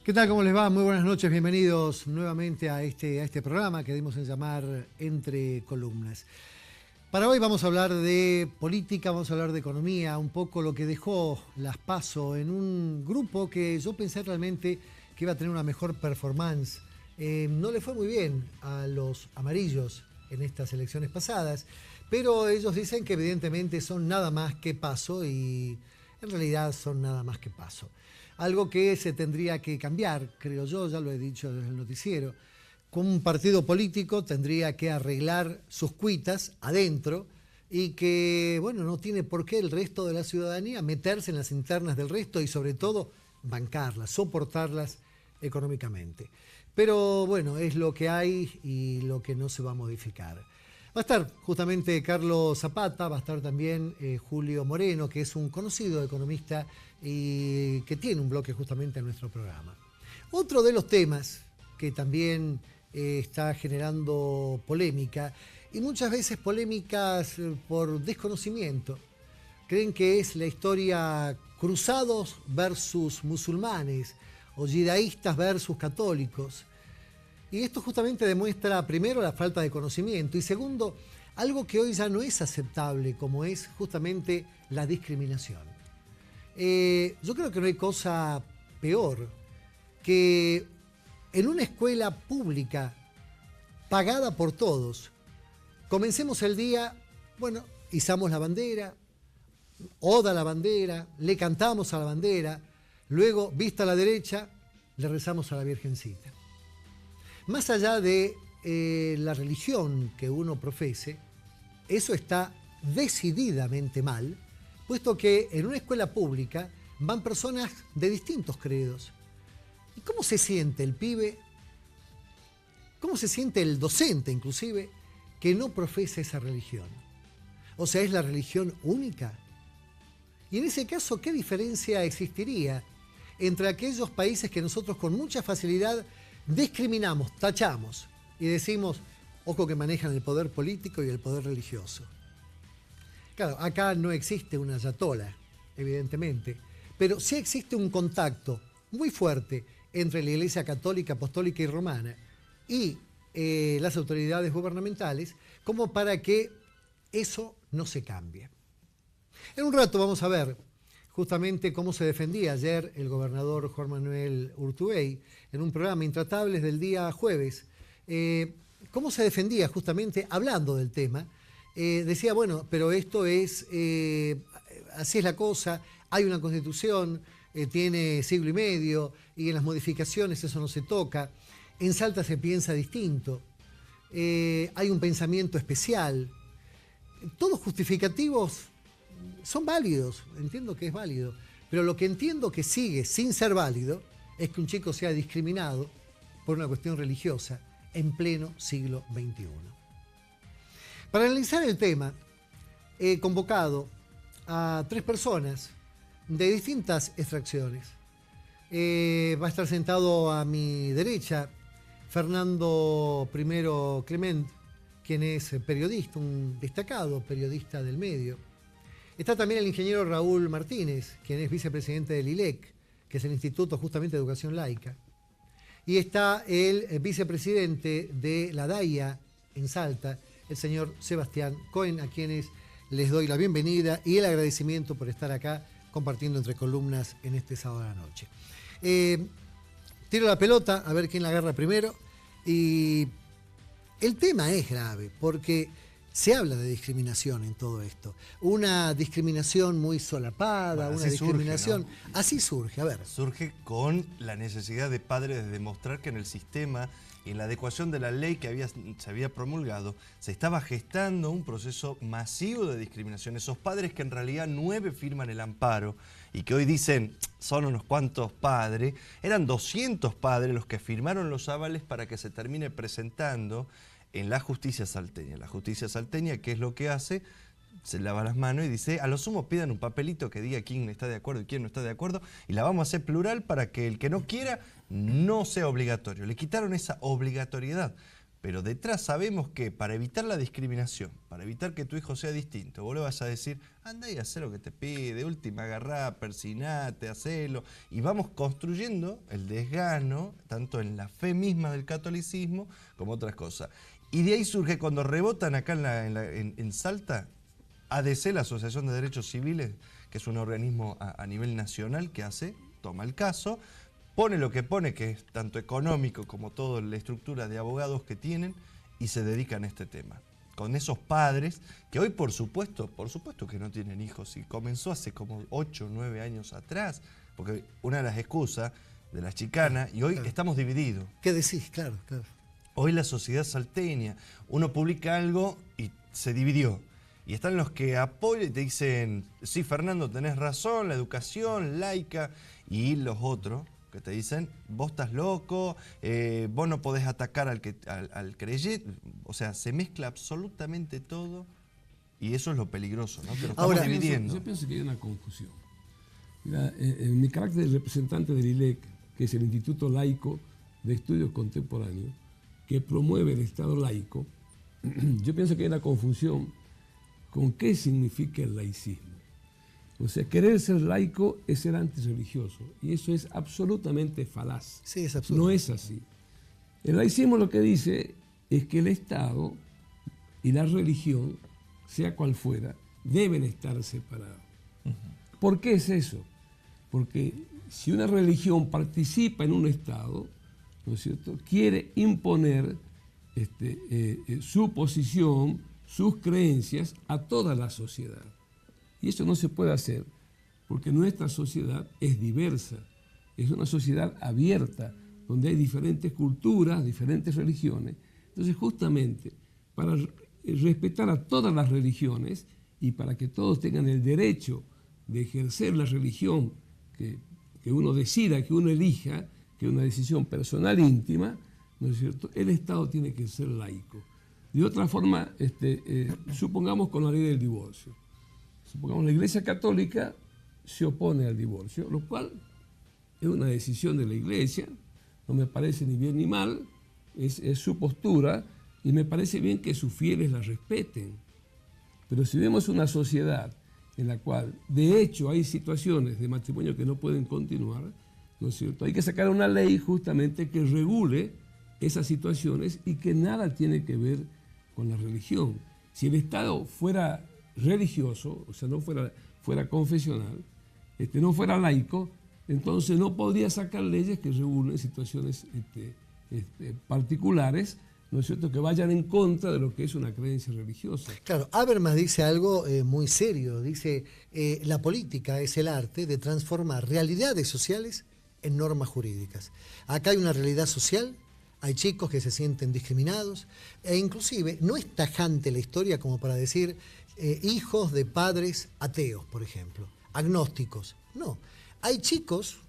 ¿Qué tal? ¿Cómo les va? Muy buenas noches, bienvenidos nuevamente a este programa que dimos en llamar Entre Columnas. Para hoy vamos a hablar de política, vamos a hablar de economía, un poco lo que dejó las PASO en un grupo que yo pensé realmente que iba a tener una mejor performance. No le fue muy bien a los amarillos en estas elecciones pasadas, pero ellos dicen que evidentemente son nada más que PASO y en realidad son nada más que PASO. Algo que se tendría que cambiar, creo yo, ya lo he dicho desde el noticiero. Como un partido político tendría que arreglar sus cuitas adentro y que, bueno, no tiene por qué el resto de la ciudadanía meterse en las internas del resto y sobre todo bancarlas, soportarlas económicamente. Pero bueno, es lo que hay y lo que no se va a modificar. Va a estar justamente Carlos Zapata, va a estar también Julio Moreno, que es un conocido economista y que tiene un bloque justamente en nuestro programa. Otro de los temas que también está generando polémica, y muchas veces polémicas por desconocimiento. Creen que es la historia cruzados versus musulmanes o yidaístas versus católicos. Y esto justamente demuestra, primero, la falta de conocimiento y segundo, algo que hoy ya no es aceptable, como es justamente la discriminación. Yo creo que no hay cosa peor que en una escuela pública pagada por todos, comencemos el día, bueno, izamos la bandera, oda a la bandera, le cantamos a la bandera, luego, vista a la derecha, le rezamos a la Virgencita. Más allá de la religión que uno profese, eso está decididamente mal, puesto que en una escuela pública van personas de distintos credos. ¿Y cómo se siente el pibe? ¿Cómo se siente el docente, inclusive, que no profesa esa religión? O sea, ¿es la religión única? Y en ese caso, ¿qué diferencia existiría entre aquellos países que nosotros con mucha facilidad discriminamos, tachamos y decimos, ojo que manejan el poder político y el poder religioso? Claro, acá no existe una ayatola, evidentemente, pero sí existe un contacto muy fuerte entre la Iglesia Católica, Apostólica y Romana y las autoridades gubernamentales, como para que eso no se cambie. En un rato vamos a ver justamente cómo se defendía ayer el gobernador Juan Manuel Urtubey en un programa Intratables del día jueves. Cómo se defendía justamente hablando del tema. Decía, bueno, pero esto es, así es la cosa, hay una constitución, tiene siglo y medio y en las modificaciones eso no se toca. En Salta se piensa distinto, hay un pensamiento especial. Todos justificativos son válidos, entiendo que es válido, pero lo que entiendo que sigue sin ser válido es que un chico sea discriminado por una cuestión religiosa en pleno siglo XXI. Para analizar el tema, he convocado a 3 personas de distintas extracciones. Va a estar sentado a mi derecha Fernando I Clement, quien es periodista, un destacado periodista del medio. Está también el ingeniero Raúl Martínez, quien es vicepresidente del ILEC, que es el Instituto justamente de Educación Laica. Y está el vicepresidente de la DAIA en Salta, el señor Sebastián Cohen, a quienes les doy la bienvenida y el agradecimiento por estar acá compartiendo Entre Columnas en este sábado a la noche. Tiro la pelota a ver quién la agarra primero. Y el tema es grave porque se habla de discriminación en todo esto. Una discriminación muy solapada, bueno, una discriminación... Surge, ¿no? Así surge, a ver. Surge con la necesidad de padres de demostrar que en el sistema y en la adecuación de la ley que se había promulgado, se estaba gestando un proceso masivo de discriminación. Esos padres que en realidad 9 firman el amparo y que hoy dicen son unos cuantos padres, eran 200 padres los que firmaron los avales para que se termine presentando en la justicia salteña. La justicia salteña, ¿qué es lo que hace? Se lava las manos y dice, a lo sumo pidan un papelito que diga quién está de acuerdo y quién no está de acuerdo, y la vamos a hacer plural para que el que no quiera no sea obligatorio. Le quitaron esa obligatoriedad. Pero detrás sabemos que para evitar la discriminación, para evitar que tu hijo sea distinto, vos le vas a decir, anda y hacé lo que te pide, de última agarrá, persinate, hacelo. Y vamos construyendo el desgano, tanto en la fe misma del catolicismo como otras cosas. Y de ahí surge, cuando rebotan acá en Salta, ADC, la Asociación de Derechos Civiles, que es un organismo a nivel nacional que toma el caso, pone lo que pone, que es tanto económico como toda la estructura de abogados que tienen, y se dedican a este tema. Con esos padres que hoy, por supuesto que no tienen hijos, y comenzó hace como 8 o 9 años atrás, porque una de las excusas de las chicanas, y hoy estamos divididos. ¿Qué decís? Claro, claro. Hoy la sociedad salteña, uno publica algo y se dividió. Y están los que apoyan y te dicen, sí, Fernando, tenés razón, la educación laica, y los otros que te dicen, vos estás loco, vos no podés atacar al creyente. O sea, se mezcla absolutamente todo y eso es lo peligroso, ¿no? Que lo estamos dividiendo. Yo pienso que hay una confusión. Mira, en mi carácter de representante del ILEC, que es el Instituto Laico de Estudios Contemporáneos, que promueve el Estado laico, yo pienso que hay una confusión con qué significa el laicismo. O sea, querer ser laico es ser antirreligioso, y eso es absolutamente falaz. Sí, es absurdo. No es así. El laicismo lo que dice es que el Estado y la religión, sea cual fuera, deben estar separados. ¿Por qué es eso? Porque si una religión participa en un Estado, ¿no es cierto?, quiere imponer su posición, sus creencias a toda la sociedad. Y eso no se puede hacer porque nuestra sociedad es diversa, es una sociedad abierta, donde hay diferentes culturas, diferentes religiones. Entonces, justamente, para respetar a todas las religiones y para que todos tengan el derecho de ejercer la religión que uno decida, que uno elija, que es una decisión personal íntima, ¿no es cierto?, el Estado tiene que ser laico. De otra forma, supongamos con la ley del divorcio. Supongamos la Iglesia Católica se opone al divorcio, lo cual es una decisión de la Iglesia, no me parece ni bien ni mal, es su postura, y me parece bien que sus fieles la respeten. Pero si vemos una sociedad en la cual, de hecho, hay situaciones de matrimonio que no pueden continuar, ¿no es cierto?, hay que sacar una ley justamente que regule esas situaciones y que nada tiene que ver con la religión. Si el Estado fuera religioso, o sea, no fuera confesional, no fuera laico, entonces no podría sacar leyes que regulen situaciones particulares, ¿no es cierto?, que vayan en contra de lo que es una creencia religiosa. Claro, Habermas dice algo muy serio, dice, la política es el arte de transformar realidades sociales en normas jurídicas. Acá hay una realidad social, hay chicos que se sienten discriminados, e inclusive no es tajante la historia como para decir hijos de padres ateos, por ejemplo, agnósticos. No, hay chicos,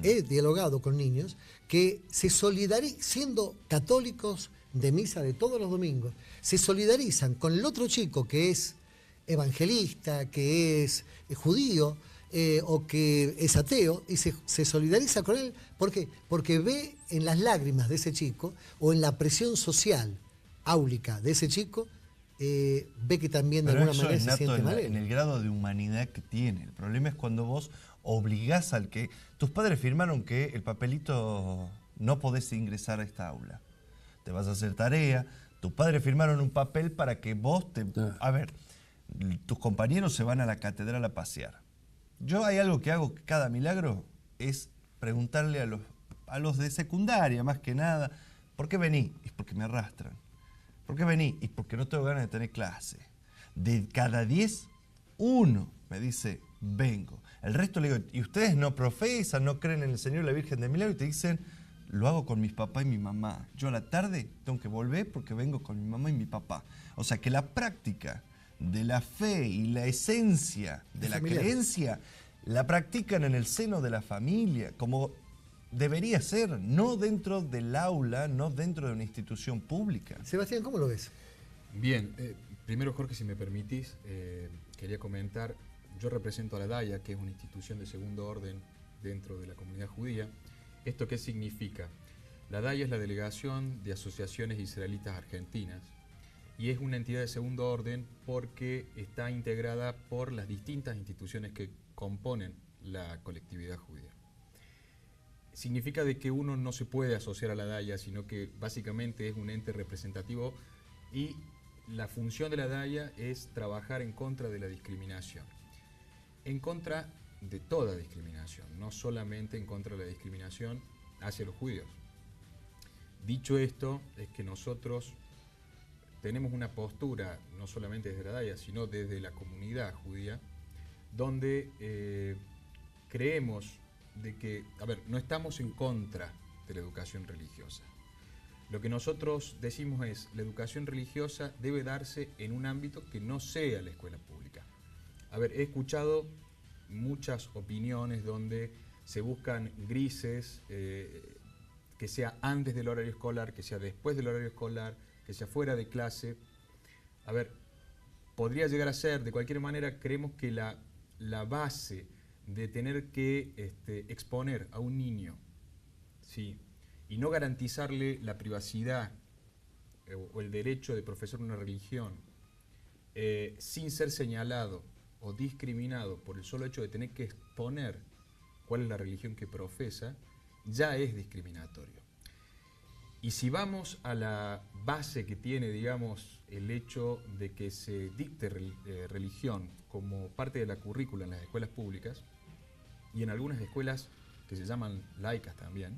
he dialogado con niños que se solidarizan, siendo católicos de misa de todos los domingos, se solidarizan con el otro chico que es evangelista, que es judío, o que es ateo, y se solidariza con él. ¿Por qué? Porque ve en las lágrimas de ese chico o en la presión social áulica de ese chico, ve que también de alguna manera se siente mal. En el grado de humanidad que tiene. El problema es cuando vos obligás al que... Tus padres firmaron que el papelito no podés ingresar a esta aula. Te vas a hacer tarea. Tus padres firmaron un papel para que vos te... A ver, tus compañeros se van a la catedral a pasear. Yo hay algo que hago cada milagro, es preguntarle a los de secundaria, más que nada, ¿por qué vení? Es porque me arrastran. ¿Por qué vení? Y porque no tengo ganas de tener clase. De cada 10, 1 me dice, vengo. El resto le digo, ¿y ustedes no profesan, no creen en el Señor y la Virgen de Milagro? Y te dicen, lo hago con mis papás y mi mamá. Yo a la tarde tengo que volver porque vengo con mi mamá y mi papá. O sea que la práctica de la fe y la esencia de la creencia la practican en el seno de la familia, como debería ser, no dentro del aula, no dentro de una institución pública. Sebastián, ¿cómo lo ves? Bien, primero, Jorge, si me permitís, quería comentar, yo represento a la DAIA, que es una institución de segundo orden dentro de la comunidad judía. ¿Esto qué significa? La DAIA es la Delegación de Asociaciones Israelitas Argentinas y es una entidad de segundo orden porque está integrada por las distintas instituciones que componen la colectividad judía. Significa de que uno no se puede asociar a la DAIA, sino que básicamente es un ente representativo y la función de la DAIA es trabajar en contra de la discriminación. En contra de toda discriminación, no solamente en contra de la discriminación hacia los judíos. Dicho esto, es que nosotros tenemos una postura, no solamente desde la DAIA, sino desde la comunidad judía, donde creemos de que, no estamos en contra de la educación religiosa. Lo que nosotros decimos es, la educación religiosa debe darse en un ámbito que no sea la escuela pública. He escuchado muchas opiniones donde se buscan grises, que sea antes del horario escolar, que sea después del horario escolar, que sea fuera de clase. Podría llegar a ser, de cualquier manera, creemos que la base de tener que exponer a un niño, ¿sí?, y no garantizarle la privacidad o el derecho de profesar una religión sin ser señalado o discriminado por el solo hecho de tener que exponer cuál es la religión que profesa, ya es discriminatorio. Y si vamos a la base que tiene, digamos, el hecho de que se dicte religión como parte de la currícula en las escuelas públicas y en algunas escuelas que se llaman laicas también,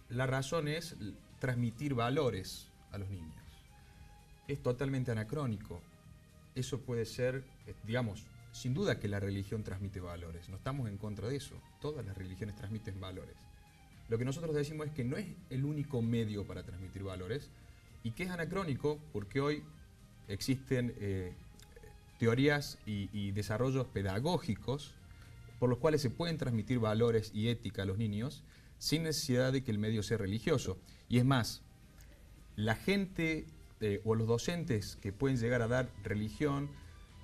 la razón es transmitir valores a los niños. Es totalmente anacrónico. Eso puede ser, digamos, sin duda que la religión transmite valores. No estamos en contra de eso. Todas las religiones transmiten valores. Lo que nosotros decimos es que no es el único medio para transmitir valores y que es anacrónico porque hoy existen teorías y desarrollos pedagógicos por los cuales se pueden transmitir valores y ética a los niños sin necesidad de que el medio sea religioso. Y es más, la gente o los docentes que pueden llegar a dar religión,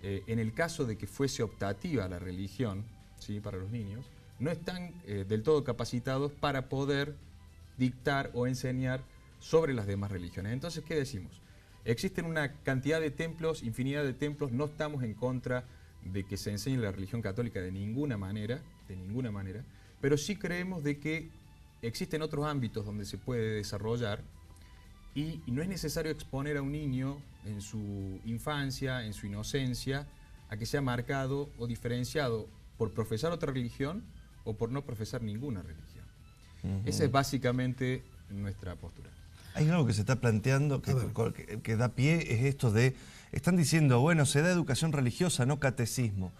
en el caso de que fuese optativa la religión, ¿sí?, para los niños, no están del todo capacitados para poder dictar o enseñar sobre las demás religiones. Entonces, ¿qué decimos? Existen una cantidad de templos, infinidad de templos, no estamos en contra de que se enseñe la religión católica de ninguna manera, pero sí creemos de que existen otros ámbitos donde se puede desarrollar y no es necesario exponer a un niño en su infancia, en su inocencia, a que sea marcado o diferenciado por profesar otra religión o por no profesar ninguna religión. Esa es básicamente nuestra postura. Hay algo que se está planteando que da pie, es esto de, están diciendo, bueno, se da educación religiosa, no catecismo.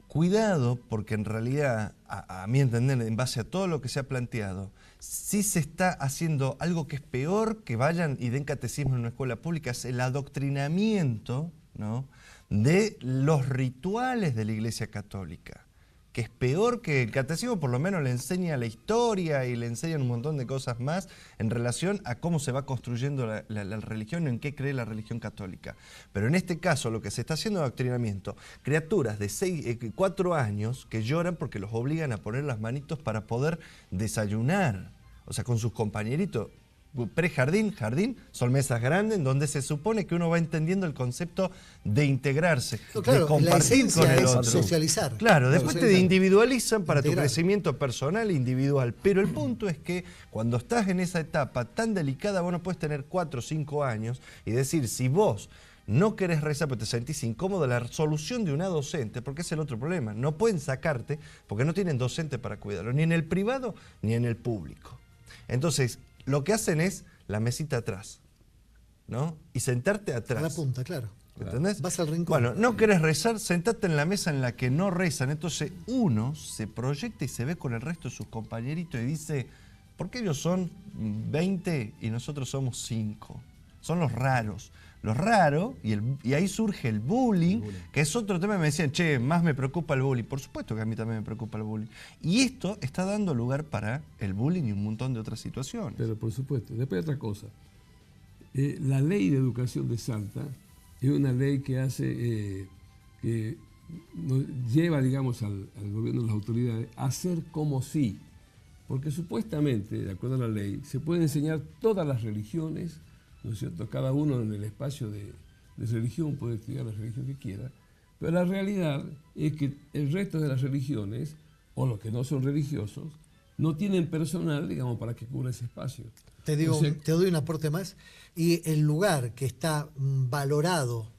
Cuidado, porque en realidad, a mi entender, en base a todo lo que se ha planteado, sí se está haciendo algo que es peor que vayan y den catecismo en una escuela pública, es el adoctrinamiento, ¿no?, de los rituales de la Iglesia Católica, que es peor que el catecismo. Por lo menos le enseña la historia y le enseñan un montón de cosas más en relación a cómo se va construyendo la religión y en qué cree la religión católica. Pero en este caso lo que se está haciendo es adoctrinamiento. Criaturas de 4 años que lloran porque los obligan a poner las manitos para poder desayunar, o sea, con sus compañeritos. Prejardín, jardín, son mesas grandes en donde se supone que uno va entendiendo el concepto de integrarse, claro, de compartir con el otro. Socializar. Claro, después te individualizan para Integrar. tu crecimiento personal e individual. Pero el punto es que cuando estás en esa etapa tan delicada, vos no puedes tener 4 o 5 años y decir, si vos no querés rezar porque te sentís incómodo, la solución de una docente, porque es el otro problema, no pueden sacarte porque no tienen docente para cuidarlo, ni en el privado ni en el público. Entonces, lo que hacen es la mesita atrás, ¿no? Y sentarte atrás. A la punta, claro. ¿Entendés? Vas al rincón. Bueno, no querés rezar, sentate en la mesa en la que no rezan. Entonces uno se proyecta y se ve con el resto de sus compañeritos y dice, ¿por qué ellos son 20 y nosotros somos 5? Son los raros. Los raros, y ahí surge el bullying, que es otro tema. Me decían, che, más me preocupa el bullying. Por supuesto que a mí también me preocupa el bullying. Y esto está dando lugar para el bullying y un montón de otras situaciones. Pero por supuesto. Después otra cosa. La ley de educación de Salta es una ley que hace, que nos lleva, digamos, al gobierno, a las autoridades, a hacer como si Porque supuestamente, de acuerdo a la ley, se pueden enseñar todas las religiones, ¿no es cierto? Cada uno en el espacio de religión puede estudiar la religión que quiera, pero la realidad es que el resto de las religiones, o los que no son religiosos, no tienen personal, digamos, para que cubra ese espacio. Te digo, O sea, te doy un aporte más. Y el lugar que está valorado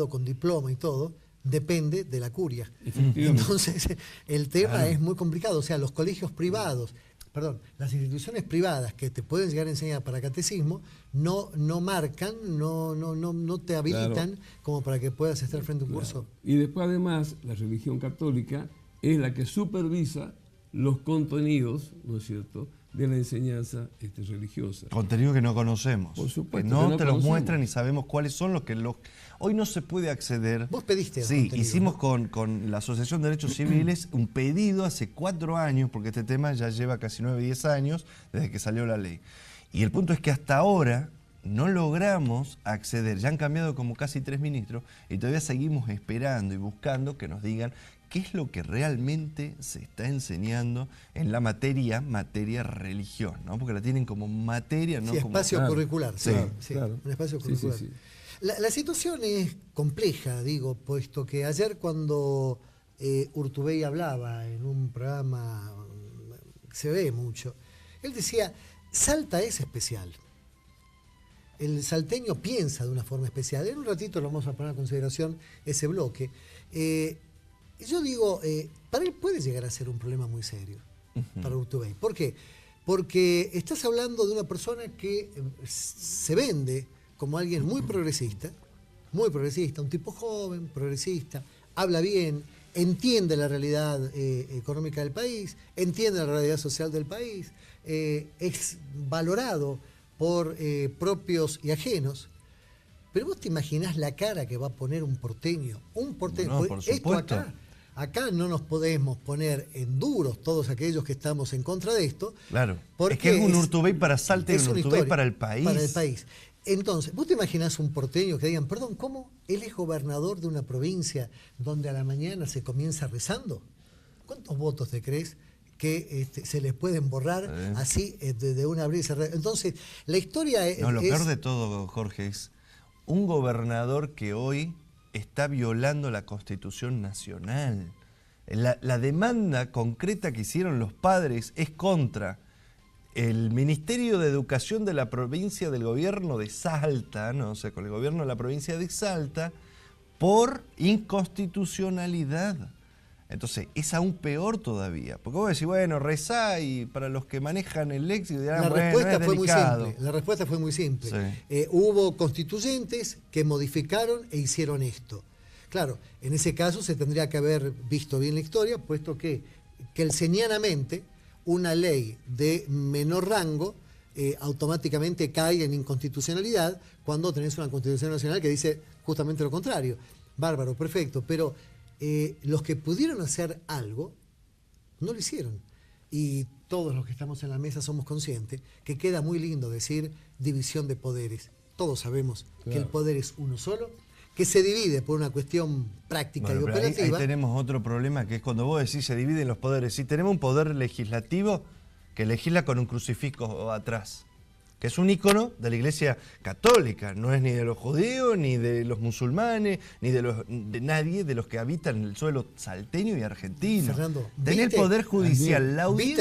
con diploma y todo, depende de la curia. Efectivamente. Entonces, el tema Claro. es muy complicado. O sea, los colegios privados, perdón, las instituciones privadas que te pueden llegar a enseñar para catecismo, no marcan, no te habilitan como para que puedas estar frente a un curso. Y después, además, la religión católica es la que supervisa los contenidos, ¿no es cierto?, de la enseñanza religiosa. Contenido que no conocemos. Por supuesto Que que no no te los conocemos. muestran y sabemos cuáles son los que los... Hoy no se puede acceder. Vos pediste Sí, contenido, hicimos ¿no? con la Asociación de Derechos Civiles un pedido hace 4 años, porque este tema ya lleva casi 9, 10 años desde que salió la ley. Y el punto es que hasta ahora no logramos acceder. Ya han cambiado como casi 3 ministros y todavía seguimos esperando y buscando que nos digan qué es lo que realmente se está enseñando en la materia religión, ¿no? Porque la tienen como materia, ¿no? Sí, Como... espacio Claro. curricular. Sí, Claro, sí, claro. un espacio Sí, curricular. sí, sí. La situación es compleja, digo, puesto que ayer cuando Urtubey hablaba en un programa que se ve mucho, él decía, Salta es especial. El salteño piensa de una forma especial. En un ratito lo vamos a poner a consideración ese bloque. Yo digo, para él puede llegar a ser un problema muy serio, para Urtubey. ¿Por qué? Porque estás hablando de una persona que se vende como alguien muy progresista, un tipo joven, progresista, habla bien, entiende la realidad económica del país, entiende la realidad social del país, es valorado por propios y ajenos. Pero vos te imaginás la cara que va a poner un porteño. Un porteño. No, por Esto supuesto. acá no nos podemos poner en duros todos aquellos que estamos en contra de esto. Claro, porque es que es un Urtubey para Salta y es un una Urtubey historia para el país. Para el país. Entonces, vos te imaginás un porteño que digan, perdón, ¿cómo él es gobernador de una provincia donde a la mañana se comienza rezando? ¿Cuántos votos te crees que se les pueden borrar así de una abrir y cerrar? Entonces, la historia es... No, lo peor de todo, Jorge, es un gobernador que hoy está violando la Constitución Nacional. La demanda concreta que hicieron los padres es contra el Ministerio de Educación de la provincia del gobierno de Salta, ¿no? O sea, con el gobierno de la provincia de Salta, por inconstitucionalidad. Entonces, es aún peor todavía. Porque vos decís, bueno, rezá y para los que manejan el léxico dirán, La bueno, respuesta es fue muy delicado. simple. La respuesta fue muy simple. Sí. Hubo constituyentes que modificaron e hicieron esto. Claro, en ese caso se tendría que haber visto bien la historia, puesto que kelsenianamente una ley de menor rango automáticamente cae en inconstitucionalidad cuando tenés una Constitución Nacional que dice justamente lo contrario. Bárbaro, perfecto, pero los que pudieron hacer algo no lo hicieron. Y todos los que estamos en la mesa somos conscientes que queda muy lindo decir división de poderes. Todos sabemos que el poder es uno solo, que se divide por una cuestión práctica Bueno, y pero ahí operativa. tenemos otro problema, que es cuando vos decís se dividen los poderes. Si tenemos un poder legislativo que legisla con un crucifijo atrás, que es un ícono de la Iglesia Católica, no es ni de los judíos, ni de los musulmanes, ni de nadie de los que habitan el suelo salteño y argentino. Fernando, Tenés el ¿viste? Poder Judicial, la audiencia.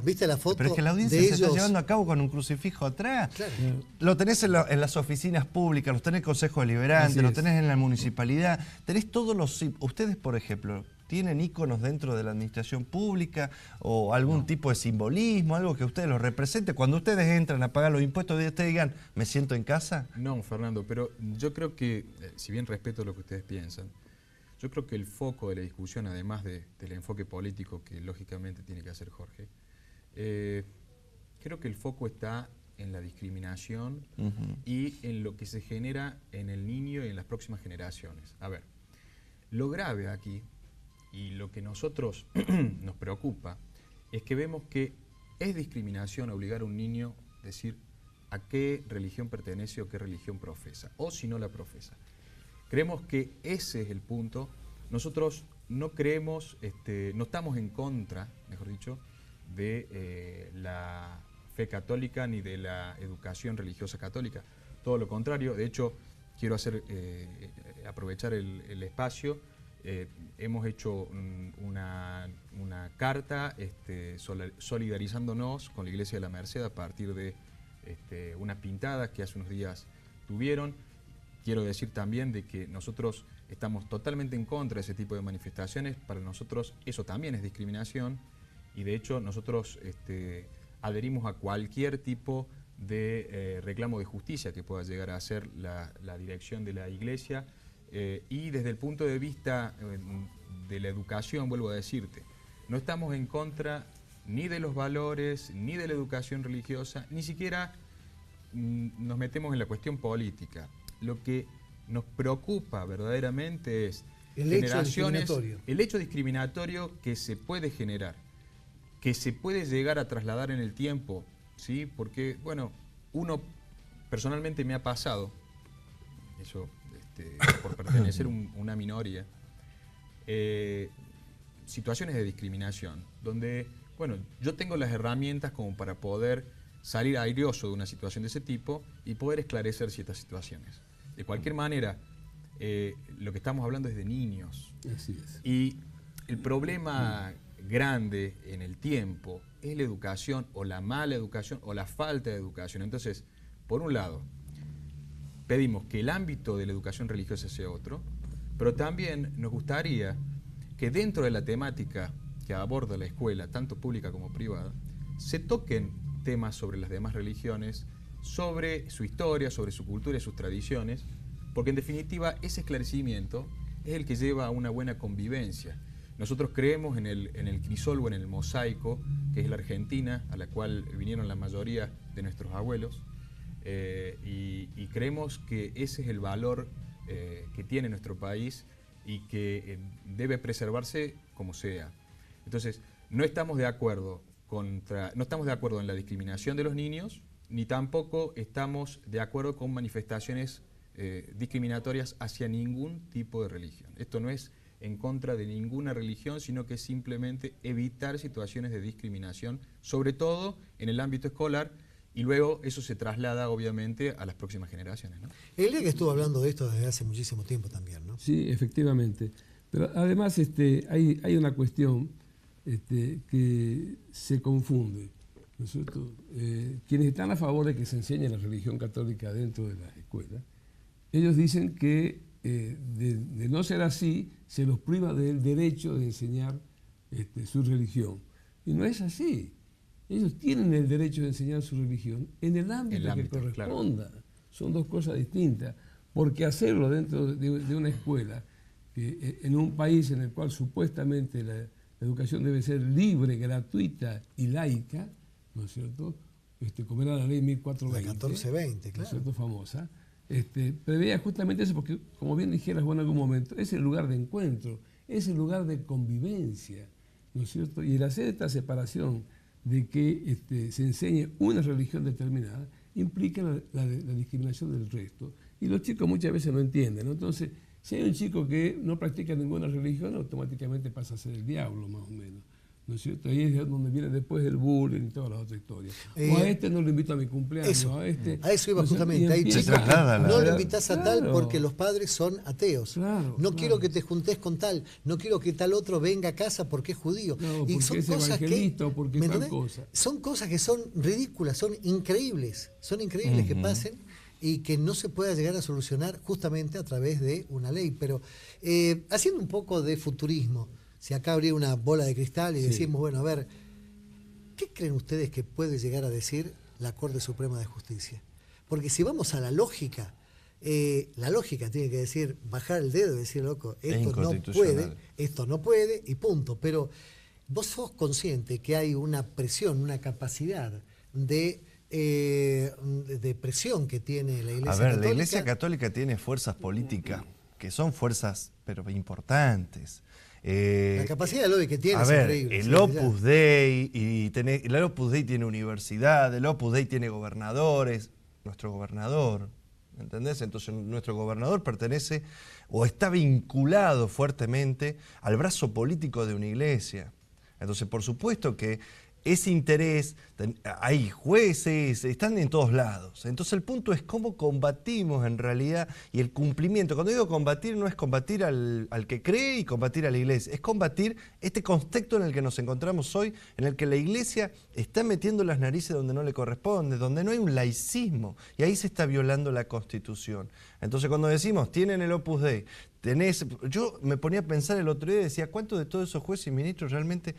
¿Viste la foto Pero es que la audiencia de se está ellos? llevando a cabo con un crucifijo atrás. Claro. Lo tenés en las oficinas públicas, los tenés en el Consejo Deliberante, Así los es. tenés en la municipalidad, tenés todos los... Ustedes, por ejemplo, ¿tienen íconos dentro de la administración pública o algún tipo de simbolismo, algo que ustedes los represente? Cuando ustedes entran a pagar los impuestos, ustedes digan, ¿me siento en casa? No, Fernando, pero yo creo que, si bien respeto lo que ustedes piensan, yo creo que el foco de la discusión, además del enfoque político que lógicamente tiene que hacer Jorge, creo que el foco está en la discriminación y en lo que se genera en el niño y en las próximas generaciones. A ver, lo grave aquí y lo que nosotros nos preocupa es que vemos que es discriminación obligar a un niño a decir a qué religión pertenece o qué religión profesa, o si no la profesa. Creemos que ese es el punto. Nosotros no creemos, no estamos en contra, mejor dicho, de la fe católica ni de la educación religiosa católica. Todo lo contrario. De hecho, quiero aprovechar el espacio. Hemos hecho una carta solidarizándonos con la Iglesia de la Merced a partir de unas pintadas que hace unos días tuvieron. Quiero decir también de que nosotros estamos totalmente en contra de ese tipo de manifestaciones. Para nosotros eso también es discriminación, y de hecho nosotros adherimos a cualquier tipo de reclamo de justicia que pueda llegar a hacer la dirección de la Iglesia, y desde el punto de vista de la educación, vuelvo a decirte, no estamos en contra ni de los valores, ni de la educación religiosa, ni siquiera nos metemos en la cuestión política. Lo que nos preocupa verdaderamente es el hecho discriminatorio que se puede generar, que se puede llegar a trasladar en el tiempo, ¿sí? Porque, bueno, uno personalmente me ha pasado, eso por pertenecer a una minoría, situaciones de discriminación, donde, bueno, yo tengo las herramientas como para poder salir airoso de una situación de ese tipo y poder esclarecer ciertas situaciones. De cualquier manera, lo que estamos hablando es de niños. Así es. Y el problema grande en el tiempo es la educación, o la mala educación, o la falta de educación. Entonces, por un lado, pedimos que el ámbito de la educación religiosa sea otro, pero también nos gustaría que dentro de la temática que aborda la escuela, tanto pública como privada, se toquen temas sobre las demás religiones, sobre su historia, sobre su cultura y sus tradiciones, porque en definitiva ese esclarecimiento es el que lleva a una buena convivencia. Nosotros creemos en el crisol o en el mosaico, que es la Argentina, a la cual vinieron la mayoría de nuestros abuelos, y creemos que ese es el valor que tiene nuestro país y que debe preservarse como sea. Entonces, no estamos de acuerdo en la discriminación de los niños, ni tampoco estamos de acuerdo con manifestaciones discriminatorias hacia ningún tipo de religión. Esto no es en contra de ninguna religión, sino que es simplemente evitar situaciones de discriminación, sobre todo en el ámbito escolar, y luego eso se traslada obviamente a las próximas generaciones, ¿no? Elia que estuvo hablando de esto desde hace muchísimo tiempo también, ¿no? Sí, efectivamente. Pero además hay una cuestión que se confunde, ¿no es cierto? Quienes están a favor de que se enseñe la religión católica dentro de las escuelas, ellos dicen que de no ser así, se los priva del derecho de enseñar su religión. Y no es así. Ellos tienen el derecho de enseñar su religión en el ámbito que corresponda. Claro. Son dos cosas distintas. Porque hacerlo dentro de una escuela, en un país en el cual supuestamente la educación debe ser libre, gratuita y laica, ¿no es cierto? Como era la ley 1420. La 1420, claro. ¿No es cierto? Famosa. Preveía justamente eso, porque, como bien dijeras vos en algún momento, es el lugar de encuentro, es el lugar de convivencia, ¿no es cierto? Y el hacer esta separación de que se enseñe una religión determinada implica la discriminación del resto. Y los chicos muchas veces no entienden, ¿no? Entonces, si hay un chico que no practica ninguna religión, automáticamente pasa a ser el diablo, más o menos. ¿No es cierto? Ahí es donde viene después el bullying y todas las otras historias. O a no lo invito a mi cumpleaños. Eso, a eso iba justamente. Hay chicos que no lo invitas a tal porque los padres son ateos. Claro, no quiero que te juntes con tal, no quiero que tal otro venga a casa porque es judío. No, y son cosas que, porque tal cosa. Son cosas que son ridículas, son increíbles que pasen y que no se pueda llegar a solucionar justamente a través de una ley. Pero haciendo un poco de futurismo, si acá habría una bola de cristal y decimos, bueno, a ver, ¿qué creen ustedes que puede llegar a decir la Corte Suprema de Justicia? Porque si vamos a la lógica tiene que decir, bajar el dedo y decir, loco, esto no puede y punto. Pero vos sos consciente que hay una presión, una capacidad de presión que tiene la Iglesia Católica. La Iglesia Católica tiene fuerzas políticas, que son fuerzas, pero importantes. La capacidad de lobby que tiene es increíble. El Opus Dei, el Opus Dei tiene universidad, el Opus Dei tiene gobernadores, nuestro gobernador, ¿entendés? Entonces nuestro gobernador pertenece o está vinculado fuertemente al brazo político de una iglesia. Entonces, por supuesto que ese interés, hay jueces, están en todos lados. Entonces el punto es cómo combatimos en realidad y el cumplimiento. Cuando digo combatir, no es combatir al que cree y combatir a la iglesia, es combatir este contexto en el que nos encontramos hoy, en el que la iglesia está metiendo las narices donde no le corresponde, donde no hay un laicismo, y ahí se está violando la Constitución. Entonces cuando decimos, tienen el Opus Dei, yo me ponía a pensar el otro día y decía, ¿cuántos de todos esos jueces y ministros realmente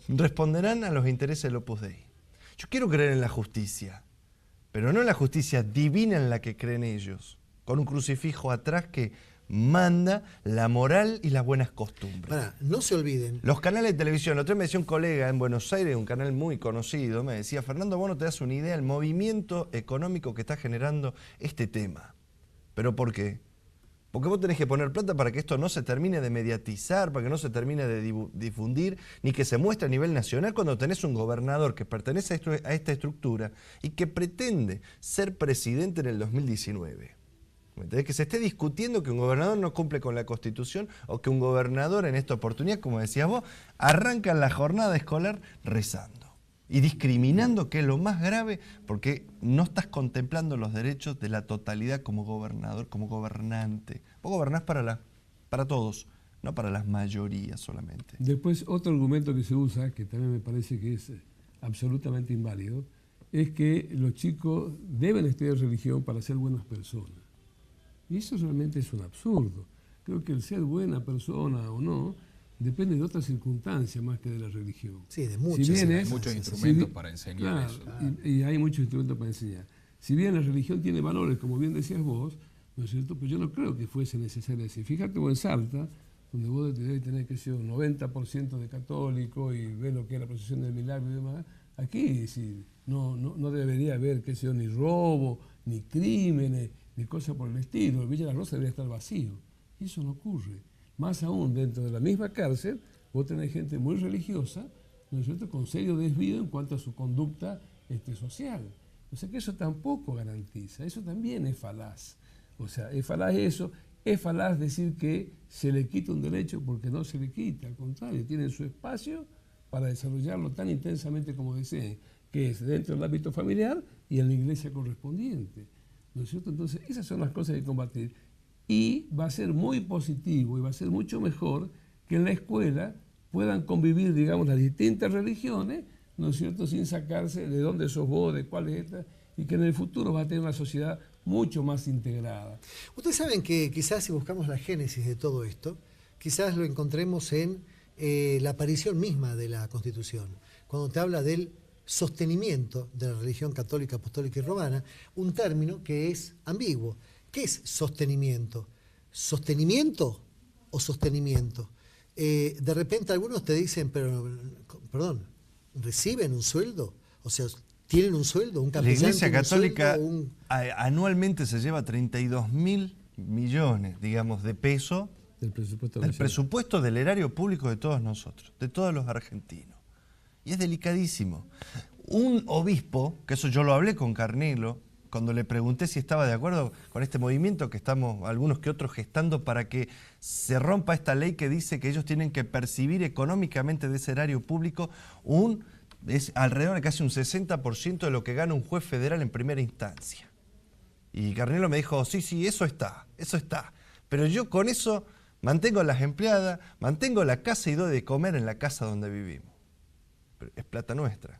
responderán a los intereses del Opus Dei? Yo quiero creer en la justicia, pero no en la justicia divina en la que creen ellos, con un crucifijo atrás que manda la moral y las buenas costumbres. No se olviden. Los canales de televisión, otro día me decía un colega en Buenos Aires, un canal muy conocido, me decía, Fernando, vos no te das una idea del movimiento económico que está generando este tema. ¿Pero por qué? Porque vos tenés que poner plata para que esto no se termine de mediatizar, para que no se termine de difundir, ni que se muestre a nivel nacional cuando tenés un gobernador que pertenece a esta estructura y que pretende ser presidente en el 2019. ¿Me entendés? Que se esté discutiendo que un gobernador no cumple con la Constitución o que un gobernador en esta oportunidad, como decías vos, arranca la jornada escolar rezando y discriminando, que es lo más grave, porque no estás contemplando los derechos de la totalidad como gobernador, como gobernante. Vos gobernás para todos, no para las mayorías solamente. Después, otro argumento que se usa, que también me parece que es absolutamente inválido, es que los chicos deben estudiar religión para ser buenas personas. Y eso realmente es un absurdo. Creo que el ser buena persona o no depende de otras circunstancias más que de la religión. Sí, de muchas. Hay muchos instrumentos para enseñar eso. Y hay muchos instrumentos para enseñar. Si bien la religión tiene valores, como bien decías vos, ¿no es cierto? Pues yo no creo que fuese necesario decir. Fíjate vos en Salta, donde vos debes tener, que ser un 90% de católicos y ves lo que es la procesión del milagro y demás. Aquí sí, no debería haber, que sea, ni robo, ni crímenes, ni cosas por el estilo. El Villa de la Rosa debería estar vacío. Y eso no ocurre. Más aún, dentro de la misma cárcel, vos tenés gente muy religiosa, ¿no es cierto?, con serio desvío en cuanto a su conducta social. O sea que eso tampoco garantiza, eso también es falaz. O sea, es falaz eso, es falaz decir que se le quita un derecho porque no se le quita, al contrario, tienen su espacio para desarrollarlo tan intensamente como deseen, que es dentro del ámbito familiar y en la iglesia correspondiente. ¿No es cierto? Entonces, esas son las cosas que hay que combatir. Y va a ser muy positivo y va a ser mucho mejor que en la escuela puedan convivir, digamos, las distintas religiones, ¿no es cierto?, sin sacarse de dónde sos vos, de cuál es esta, y que en el futuro va a tener una sociedad mucho más integrada. Ustedes saben que quizás si buscamos la génesis de todo esto, quizás lo encontremos en la aparición misma de la Constitución, cuando te habla del sostenimiento de la religión católica, apostólica y romana, un término que es ambiguo. ¿Qué es sostenimiento? ¿Sostenimiento o sostenimiento? De repente algunos te dicen, pero, perdón, ¿reciben un sueldo? O sea, ¿tienen un sueldo? ¿Un capellán? La Iglesia Católica sueldo, anualmente se lleva 32.000 millones, digamos, de pesos del presupuesto del erario público de todos nosotros, de todos los argentinos. Y es delicadísimo. Un obispo, que eso yo lo hablé con Carnelo, cuando le pregunté si estaba de acuerdo con este movimiento que estamos algunos que otros gestando para que se rompa esta ley que dice que ellos tienen que percibir económicamente de ese erario público es alrededor de casi un 60% de lo que gana un juez federal en primera instancia. Y Carnelo me dijo, sí, eso está. Pero yo con eso mantengo a las empleadas, mantengo la casa y doy de comer en la casa donde vivimos. Pero es plata nuestra.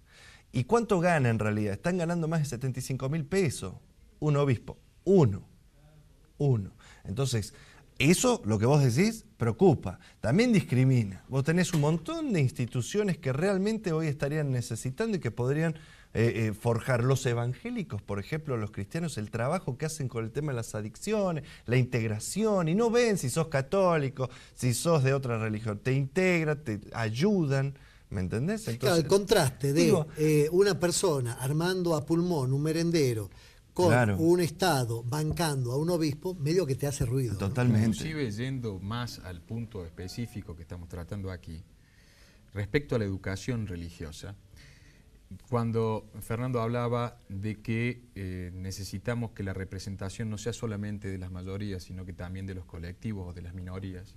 ¿Y cuánto gana en realidad? Están ganando más de 75.000 pesos. Un obispo. Uno. Entonces, eso, lo que vos decís, preocupa. También discrimina. Vos tenés un montón de instituciones que realmente hoy estarían necesitando y que podrían forjar. Los evangélicos, por ejemplo, los cristianos, el trabajo que hacen con el tema de las adicciones, la integración, y no ven si sos católico, si sos de otra religión. Te integran, te ayudan. ¿Me entendés? Entonces, claro, el contraste de una persona armando a pulmón un merendero con un Estado bancando a un obispo, medio que te hace ruido. Totalmente. Inclusive yendo más al punto específico que estamos tratando aquí, respecto a la educación religiosa, cuando Fernando hablaba de que necesitamos que la representación no sea solamente de las mayorías, sino que también de los colectivos o de las minorías,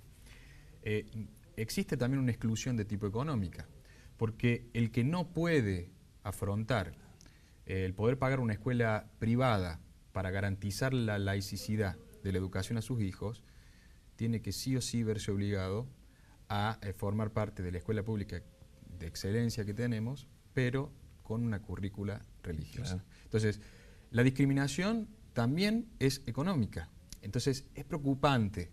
existe también una exclusión de tipo económica. porque el que no puede afrontar el poder pagar una escuela privada para garantizar la laicidad de la educación a sus hijos, tiene que sí o sí verse obligado a formar parte de la escuela pública de excelencia que tenemos, pero con una currícula religiosa. Claro. Entonces, la discriminación también es económica. Entonces, es preocupante.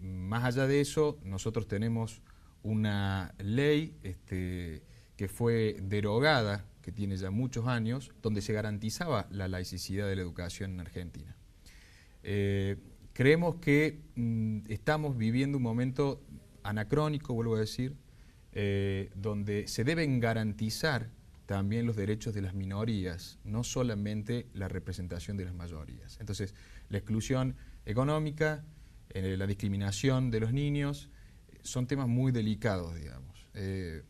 Más allá de eso, nosotros tenemos una ley que fue derogada, que tiene ya muchos años, donde se garantizaba la laicidad de la educación en Argentina. Creemos que estamos viviendo un momento anacrónico, vuelvo a decir, donde se deben garantizar también los derechos de las minorías, no solamente la representación de las mayorías. Entonces, la exclusión económica, la discriminación de los niños, son temas muy delicados, digamos.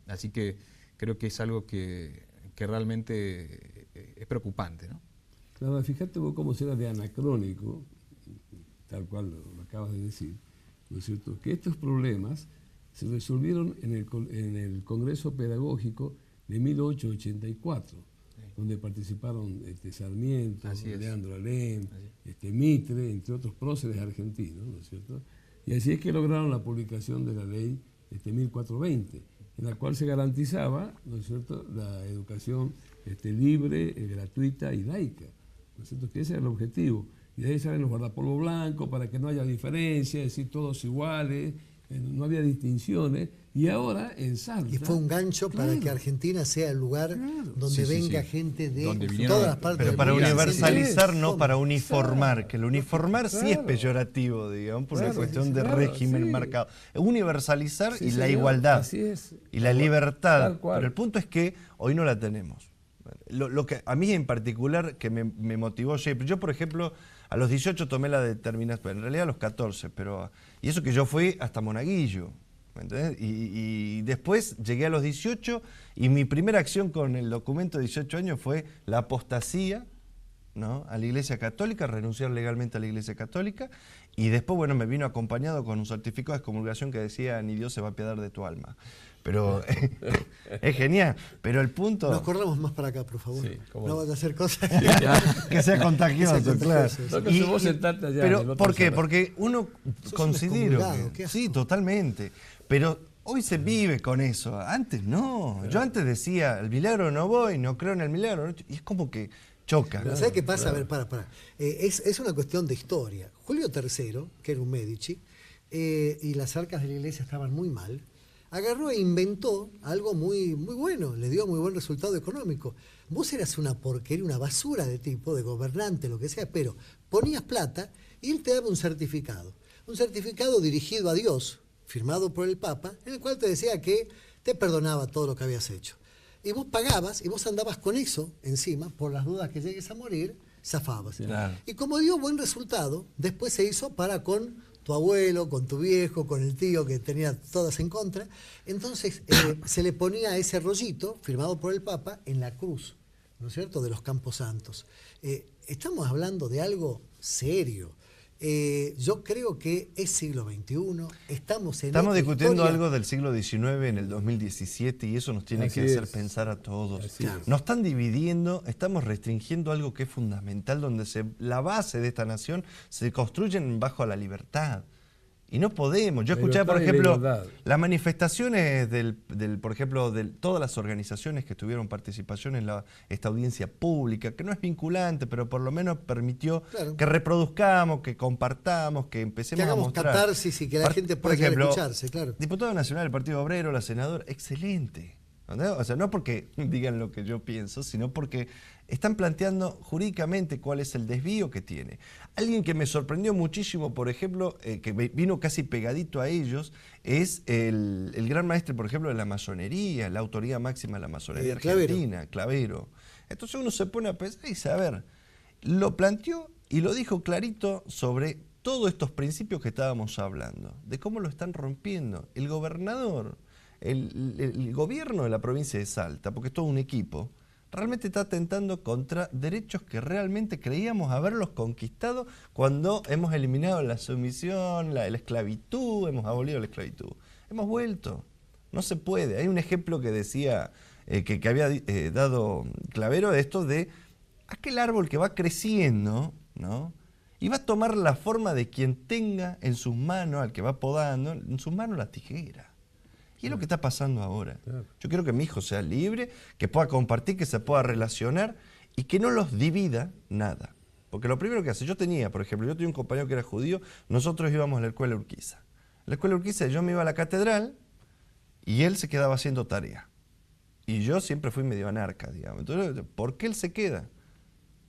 Así que creo que es algo que realmente es preocupante, ¿no? Claro, fíjate vos cómo será de anacrónico, tal cual lo acabas de decir, ¿no es cierto?, que estos problemas se resolvieron en el Congreso Pedagógico de 1884, donde participaron Sarmiento, Leandro Alem, Mitre, entre otros próceres argentinos, ¿no es cierto? Y así es que lograron la publicación de la ley 1420, en la cual se garantizaba, ¿no es cierto?, la educación libre, gratuita y laica, ¿no es cierto?, que ese era el objetivo. Y de ahí salen los guardapolvo blancos para que no haya diferencia, es decir, todos iguales, no había distinciones. Y ahora en Salta... Y fue un gancho para que Argentina sea el lugar donde venga gente de todas las partes del mundo. Pero para universalizar, no para uniformar, que el uniformar sí es peyorativo, digamos, por una cuestión de régimen marcado. Universalizar y la igualdad, y la libertad. Pero el punto es que hoy no la tenemos. Lo que a mí en particular que me motivó, yo por ejemplo, a los 18 tomé la determinación, en realidad a los 14, y eso que yo fui hasta Monaguillo. ¿Me entendés? Y después llegué a los 18 y mi primera acción con el documento de 18 años fue la apostasía, ¿no?, a la Iglesia Católica, renunciar legalmente a la Iglesia Católica, y después, bueno, me vino acompañado con un certificado de excomulgación que decía: ni Dios se va a apiadar de tu alma. Pero es genial, pero el punto... Nos corramos más para acá, por favor. Sí, no vas a hacer cosas que sea contagioso, claro. Pero ¿por qué? Porque uno considera... Sí, totalmente. Pero hoy se vive con eso. Antes no. Yo antes decía, el milagro no voy, no creo en el milagro. Y es como que choca. Pero ¿sabes qué pasa? A ver, para. Es una cuestión de historia. Julio III, que era un Medici, y las arcas de la iglesia estaban muy mal, agarró e inventó algo muy, muy bueno, le dio muy buen resultado económico. Vos eras una porquería, una basura de tipo, de gobernante, lo que sea, pero ponías plata y él te daba un certificado dirigido a Dios, firmado por el Papa, en el cual te decía que te perdonaba todo lo que habías hecho. Y vos pagabas y vos andabas con eso encima, por las dudas que llegues a morir, zafabas. Claro. Y como dio buen resultado, después se hizo para con tu abuelo, con tu viejo, con el tío que tenía todas en contra. Entonces se le ponía ese rollito, firmado por el Papa, en la cruz, ¿no es cierto?, de los Campos Santos. Estamos hablando de algo serio. Yo creo que es siglo XXI, estamos discutiendo historia. Algo del siglo XIX en el 2017 y eso nos tiene que hacer pensar a todos. Nos están dividiendo, estamos restringiendo algo que es fundamental, donde la base de esta nación se construyen bajo la libertad. Y no podemos. Yo escuchaba, por ejemplo, las manifestaciones por ejemplo, de todas las organizaciones que tuvieron participación en esta audiencia pública, que no es vinculante, pero por lo menos permitió que reproduzcamos, que compartamos, que empecemos a mostrar. Que hagamos catarsis y que la gente pueda escucharse, claro. Diputado nacional del Partido Obrero, la senadora, excelente. ¿No? O sea, no porque digan lo que yo pienso, sino porque están planteando jurídicamente cuál es el desvío que tiene. Alguien que me sorprendió muchísimo, por ejemplo, que vino casi pegadito a ellos, es el gran maestro, por ejemplo, de la masonería, la autoridad máxima de la masonería argentina, Clavero. Entonces uno se pone a pensar y dice, a ver, lo planteó y lo dijo clarito sobre todos estos principios que estábamos hablando, de cómo lo están rompiendo. El gobernador, el gobierno de la provincia de Salta, porque es todo un equipo, realmente está atentando contra derechos que realmente creíamos haberlos conquistado cuando hemos eliminado la sumisión, la esclavitud, hemos abolido la esclavitud. Hemos vuelto. No se puede. Hay un ejemplo que decía, que había dado Clavero, de esto de aquel árbol que va creciendo, ¿no? Y va a tomar la forma de quien tenga en sus manos, al que va podando, en sus manos la tijera. Y es lo que está pasando ahora. Yo quiero que mi hijo sea libre, que pueda compartir, que se pueda relacionar y que no los divida nada. Porque lo primero que hace, yo tenía un compañero que era judío, nosotros íbamos a la escuela Urquiza. En la escuela Urquiza yo me iba a la catedral y él se quedaba haciendo tarea. Y yo siempre fui medio anarca, digamos. Entonces, ¿por qué él se queda?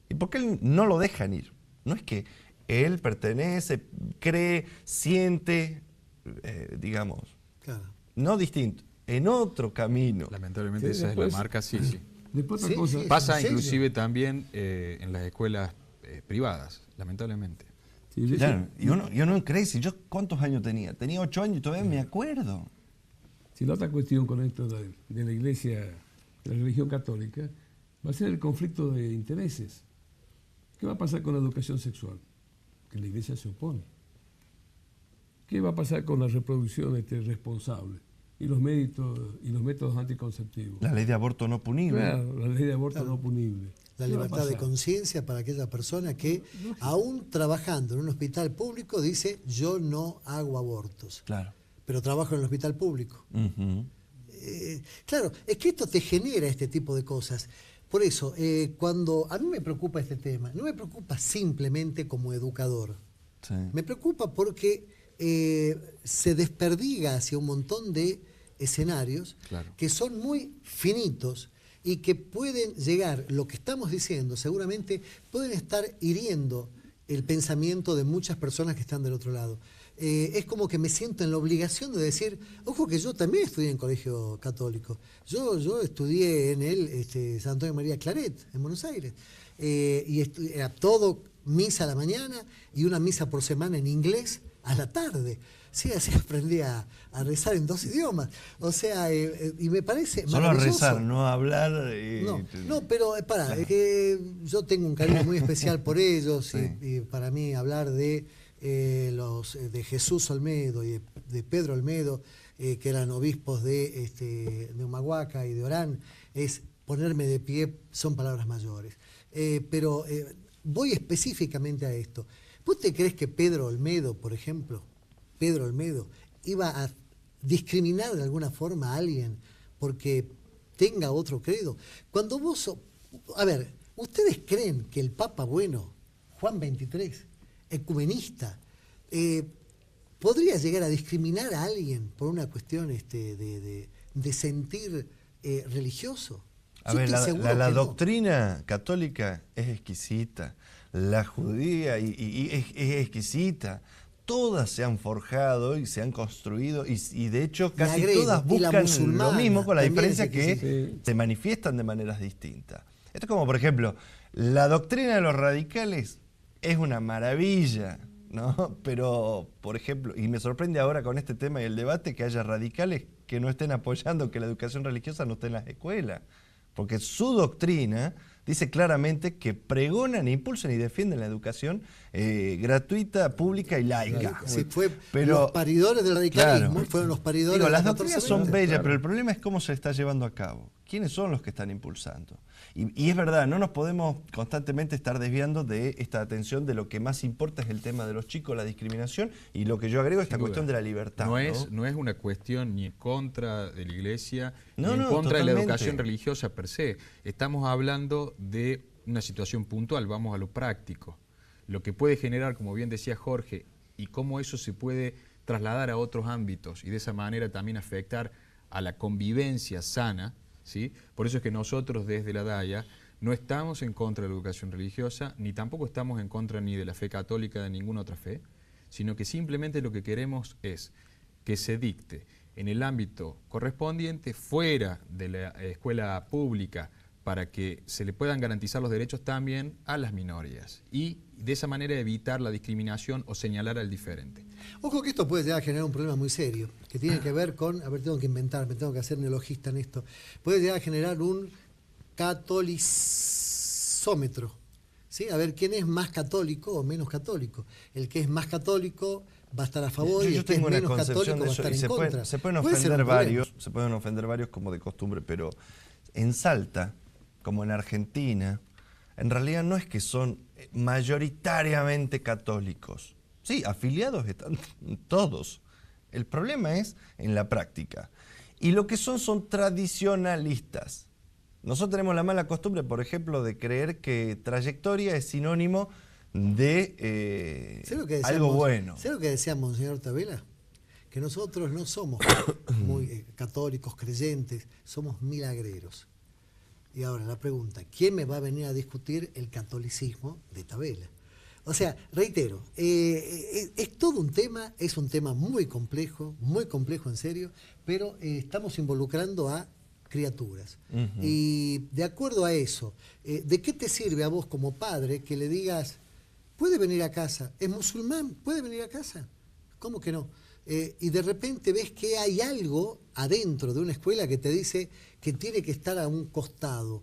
¿Y por qué él no lo dejan ir? No es que él pertenece, cree, siente, digamos, Claro. no distinto, en otro camino. Lamentablemente Sí, esa después- es la marca, sí. Después otra Sí, cosa. sí. Pasa ¿En serio? inclusive también en las escuelas privadas, lamentablemente. Sí, yo- Claro, y uno cree, si yo cuántos años tenía, 8 años y todavía me acuerdo. Si la otra cuestión con esto de la iglesia, de la religión católica, va a ser el conflicto de intereses. ¿Qué va a pasar con la educación sexual? Que la iglesia se opone. ¿Qué va a pasar con la reproducción responsable y los métodos anticonceptivos? La ley de aborto no punible. Claro, la ley de aborto no punible. La ¿Qué va a libertad de pasar? conciencia para aquella persona que, aún trabajando en un hospital público, dice, yo no hago abortos, Claro. pero trabajo en el hospital público. Ujú. Claro, es que esto te genera este tipo de cosas. Por eso, cuando a mí me preocupa este tema, no me preocupa simplemente como educador. Sí. Me preocupa porque se desperdiga hacia un montón de escenarios Claro. que son muy finitos y que pueden llegar, lo que estamos diciendo, seguramente pueden estar hiriendo el pensamiento de muchas personas que están del otro lado. Es como que me siento en la obligación de decir, ojo que yo también estudié en colegio católico. Yo estudié en el San Antonio María Claret, en Buenos Aires. Y era todo misa a la mañana y una misa por semana en inglés a la tarde. Sí, así aprendí a rezar en 2 idiomas. O sea, y me parece Solo a maravilloso. rezar, no a hablar. No, pero para, es que yo tengo un cariño muy especial por ellos Sí. y para mí hablar de de Jesús Olmedo y de Pedro Olmedo, que eran obispos de Humahuaca y de Orán, es ponerme de pie, son palabras mayores. Pero voy específicamente a esto. ¿Vos te crees que Pedro Olmedo, por ejemplo, Pedro Olmedo, iba a discriminar de alguna forma a alguien porque tenga otro credo? Cuando vos... A ver, ¿ustedes creen que el Papa bueno, Juan XXIII, ecumenista, podría llegar a discriminar a alguien por una cuestión de sentir religioso? A Yo ver, estoy seguro la que no. doctrina católica es exquisita, la judía y es exquisita. Todas se han forjado y se han construido y de hecho casi agrego, todas y la buscan musulmana lo mismo, con la también diferencia es que exquisita. se manifiestan de maneras distintas. Esto es como, por ejemplo, la doctrina de los radicales es una maravilla, ¿no? Pero, por ejemplo, y me sorprende ahora con este tema y el debate que haya radicales que no estén apoyando que la educación religiosa no esté en las escuelas. Porque su doctrina dice claramente que pregonan, impulsan y defienden la educación gratuita, pública y laica. Si fue Pero, los paridores del radicalismo, claro, fueron los paridores digo, de las la doctrinas 1420. son bellas, claro. pero el problema es cómo se está llevando a cabo. ¿Quiénes son los que están impulsando? Y es verdad, no nos podemos constantemente estar desviando de esta atención de lo que más importa es el tema de los chicos, la discriminación, y lo que yo agrego es esta Sin duda. cuestión de la libertad. No es una cuestión ni en contra de la iglesia, No, ni en no, contra de la totalmente. educación religiosa per se. Estamos hablando de una situación puntual, vamos a lo práctico. Lo que puede generar, como bien decía Jorge, y cómo eso se puede trasladar a otros ámbitos y de esa manera también afectar a la convivencia sana, ¿sí? Por eso es que nosotros desde la DAIA no estamos en contra de la educación religiosa, ni tampoco estamos en contra ni de la fe católica, de ninguna otra fe, sino que simplemente lo que queremos es que se dicte en el ámbito correspondiente, fuera de la escuela pública, para que se le puedan garantizar los derechos también a las minorías y de esa manera evitar la discriminación o señalar al diferente. Ojo que esto puede llegar a generar un problema muy serio, que tiene que ver con, a ver, tengo que inventarme, tengo que hacer neologista en esto, puede llegar a generar un catolicómetro, ¿sí? A ver quién es más católico o menos católico. El que es más católico va a estar a favor y yo el que es tengo una menos concepción católico de va a eso, estar y en se contra. se pueden Puede ser un problema. se pueden ofender varios como de costumbre, pero en Salta, como en Argentina, en realidad no es que son mayoritariamente católicos. Sí, afiliados están todos. El problema es en la práctica. Y lo que son tradicionalistas. Nosotros tenemos la mala costumbre, por ejemplo, de creer que trayectoria es sinónimo de algo bueno. ¿Sabe lo que decía Monseñor Tabela? Que nosotros no somos muy católicos, creyentes, somos milagreros. Y ahora la pregunta, ¿quién me va a venir a discutir el catolicismo de Tabela? O sea, reitero, es todo un tema, es un tema muy complejo en serio, pero estamos involucrando a criaturas. Y de acuerdo a eso, ¿de qué te sirve a vos como padre que le digas, puede venir a casa, es musulmán, puede venir a casa? ¿Cómo que no? Y de repente ves que hay algo adentro de una escuela que te dice que tiene que estar a un costado.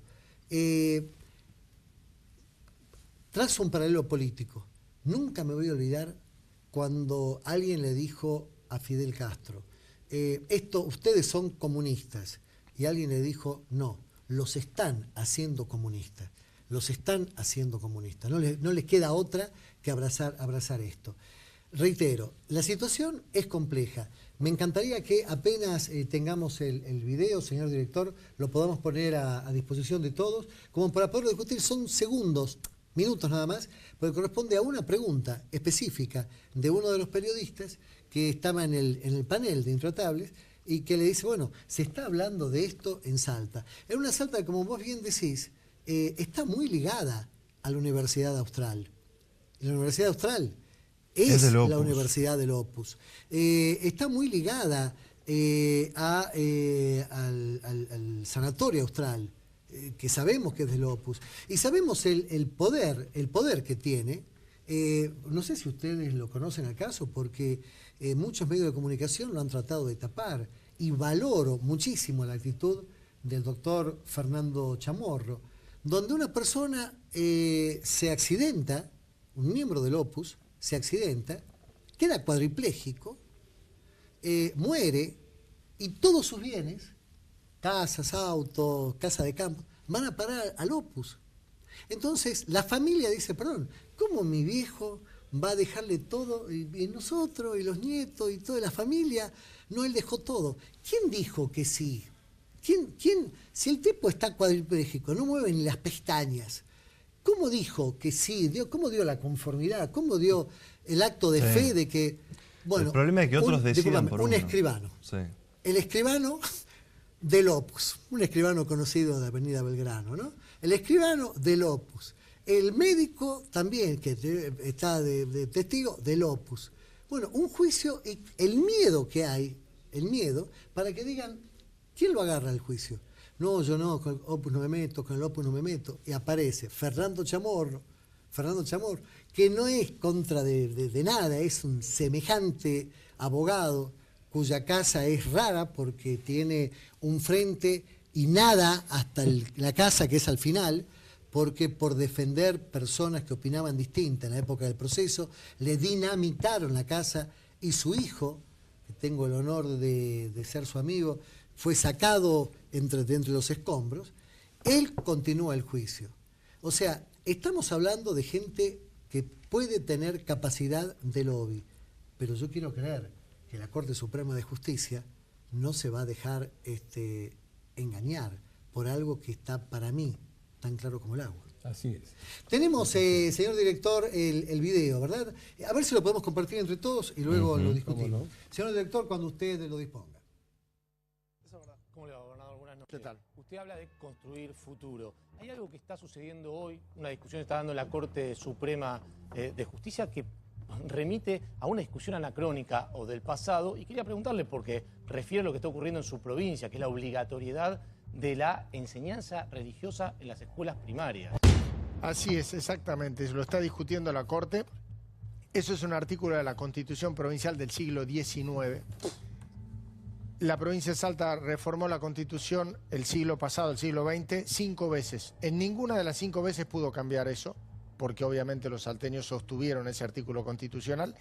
Trazo un paralelo político. Nunca me voy a olvidar cuando alguien le dijo a Fidel Castro, ustedes son comunistas. Y alguien le dijo, no, los están haciendo comunistas. Los están haciendo comunistas. No les queda otra que abrazar esto. Reitero, la situación es compleja. Me encantaría que apenas tengamos el video, señor director, lo podamos poner a disposición de todos, como para poder discutir. Son segundos, minutos nada más, porque corresponde a una pregunta específica de uno de los periodistas que estaba en el panel de Intratables y que le dice, bueno, se está hablando de esto en Salta. En una Salta que, como vos bien decís, está muy ligada a la Universidad Austral. La Universidad Austral es la Universidad del Opus. Está muy ligada al Sanatorio Austral, que sabemos que es del Opus. Y sabemos el poder que tiene. No sé si ustedes lo conocen acaso, porque muchos medios de comunicación lo han tratado de tapar. Y valoro muchísimo la actitud del doctor Fernando Chamorro, donde una persona se accidenta, un miembro del Opus, se accidenta, queda cuadripléjico, muere, y todos sus bienes, casas, autos, casa de campo, van a parar al Opus. Entonces la familia dice, perdón, ¿cómo mi viejo va a dejarle todo, y nosotros, y los nietos, y toda la familia? No, él dejó todo. ¿Quién dijo que sí? ¿Quién? Si el tipo está cuadripléjico, no mueve ni las pestañas, ¿cómo dijo que sí? ¿Cómo dio la conformidad? ¿Cómo dio el acto de fe de que... Bueno, el problema es que otros decidan por un escribano. Sí. El escribano del Opus, un escribano conocido de Avenida Belgrano, ¿no? El escribano del Opus. El médico también, que está de testigo del Opus. Bueno, un juicio y el miedo que hay, el miedo, para que digan, ¿quién lo agarra al juicio? No, yo no, con el Opus no me meto, con el Opus no me meto. Y aparece Fernando Chamorro, que no es contra de nada, es un semejante abogado cuya casa es rara porque tiene un frente y nada hasta la casa que es al final, porque por defender personas que opinaban distinta en la época del proceso, le dinamitaron la casa y su hijo, que tengo el honor de ser su amigo, fue sacado entre los escombros. Él continúa el juicio. O sea, estamos hablando de gente que puede tener capacidad de lobby, pero yo quiero creer que la Corte Suprema de Justicia no se va a dejar engañar por algo que está para mí tan claro como el agua. Así es. Tenemos, señor director, el video, ¿verdad? A ver si lo podemos compartir entre todos y luego lo discutimos. ¿Cómo no? Señor director, cuando usted lo disponga. Eso es verdad. ¿Cómo le va, gobernador? Buenas noches. ¿Qué tal? Usted habla de construir futuro. Hay algo que está sucediendo hoy, una discusión que está dando en la Corte Suprema de Justicia que remite a una discusión anacrónica o del pasado, y quería preguntarle porque refiere a lo que está ocurriendo en su provincia, que es la obligatoriedad de la enseñanza religiosa en las escuelas primarias. Así es, exactamente, lo está discutiendo la Corte. Eso es un artículo de la Constitución Provincial del siglo XIX. La provincia de Salta reformó la Constitución el siglo pasado, el siglo XX, 5 veces. En ninguna de las 5 veces pudo cambiar eso, porque obviamente los salteños sostuvieron ese artículo constitucional.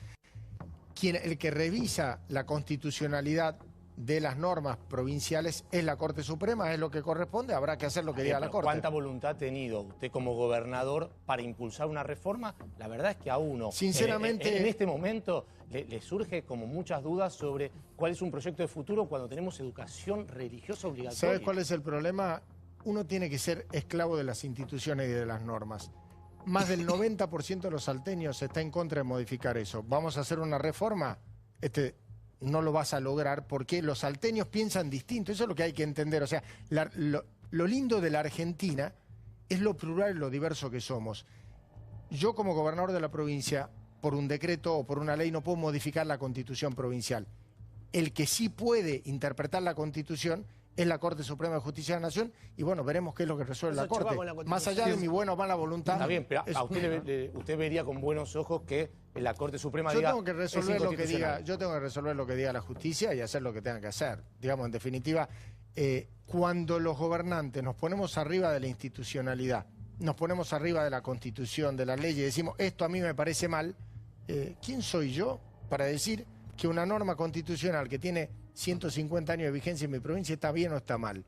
el que revisa la constitucionalidad de las normas provinciales es la Corte Suprema, es lo que corresponde, habrá que hacer lo que diga la Corte. ¿Cuánta voluntad ha tenido usted como gobernador para impulsar una reforma? La verdad es que a uno, sinceramente, en este momento le surge como muchas dudas sobre cuál es un proyecto de futuro cuando tenemos educación religiosa obligatoria. ¿Sabes cuál es el problema? Uno tiene que ser esclavo de las instituciones y de las normas. Más del 90% de los salteños está en contra de modificar eso. ¿Vamos a hacer una reforma? No lo vas a lograr porque los salteños piensan distinto. Eso es lo que hay que entender. O sea, lo lindo de la Argentina es lo plural y lo diverso que somos. Yo como gobernador de la provincia, por un decreto o por una ley, no puedo modificar la Constitución provincial. El que sí puede interpretar la Constitución es la Corte Suprema de Justicia de la Nación, y bueno, veremos qué es lo que resuelve la Corte. Más allá de mi buena o mala voluntad. Está bien, pero a usted vería con buenos ojos que la Corte Suprema yo diga tengo que resolver lo que diga, yo tengo que resolver lo que diga la justicia y hacer lo que tenga que hacer. Digamos, en definitiva, cuando los gobernantes nos ponemos arriba de la institucionalidad, nos ponemos arriba de la Constitución, de la ley, y decimos, esto a mí me parece mal, ¿quién soy yo para decir que una norma constitucional que tiene 150 años de vigencia en mi provincia está bien o está mal?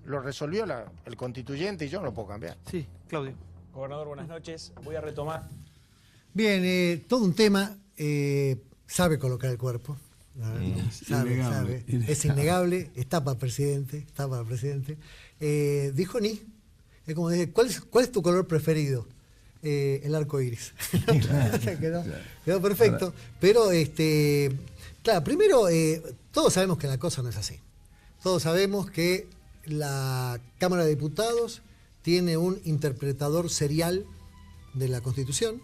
Lo resolvió el constituyente y yo no lo puedo cambiar. Sí, Claudio. Gobernador, buenas noches. Voy a retomar. Bien, todo un tema, sabe colocar el cuerpo, sabe, es innegable, está para presidente, dijo ni, es como decir, ¿cuál es tu color preferido? El arco iris. quedó perfecto, pero claro, primero, todos sabemos que la cosa no es así. Todos sabemos que la Cámara de Diputados tiene un interpretador serial de la Constitución,